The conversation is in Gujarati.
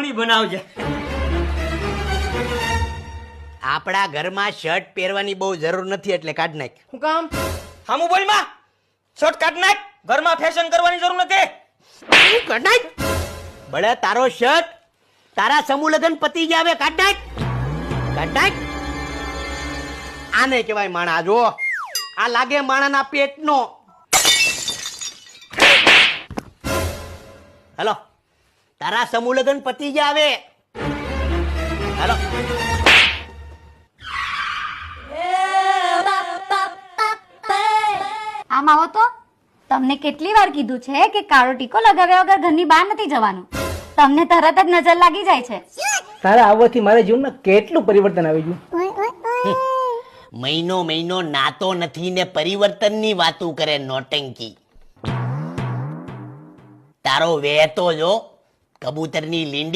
ખૂણી બનાવજે. આપણા ઘરમાં શર્ટ પહેરવાની બહુ જરૂર નથી એટલે કાઢ નાખ. શું કામ? હામું બોલ માં. શર્ટ કાઢ નાખ. ઘરમાં ફેશન કરવાની જરૂર નથી. કાઢ નાખ. બળે તારો શર્ટ તારા સમૂહ લગન પતી ગયા, હવે કાઢ નાખ. કાઢ નાખ. આને કહેવાય માણા. જો આ લાગે માણાના પેટનો. હાલો, તારા સમૂહ લગન પતી ગયા હવે. હાલો. આમ આવો તો. તમને કેટલી વાર કીધું છે કે કાળો ટીકો લગાવ્યા વગર ઘરની બહાર નથી જવાનું. તમને તરત જ નજર લાગી જાય છે. તારા આવવાથી મારા જીવનમાં કેટલું પરિવર્તન આવી ગયું. મહિનો મહિનો નાતો નથી ને પરિવર્તનની વાતું કરે નોટંકી. તારો વહેતો જો કબૂતરની લીંડી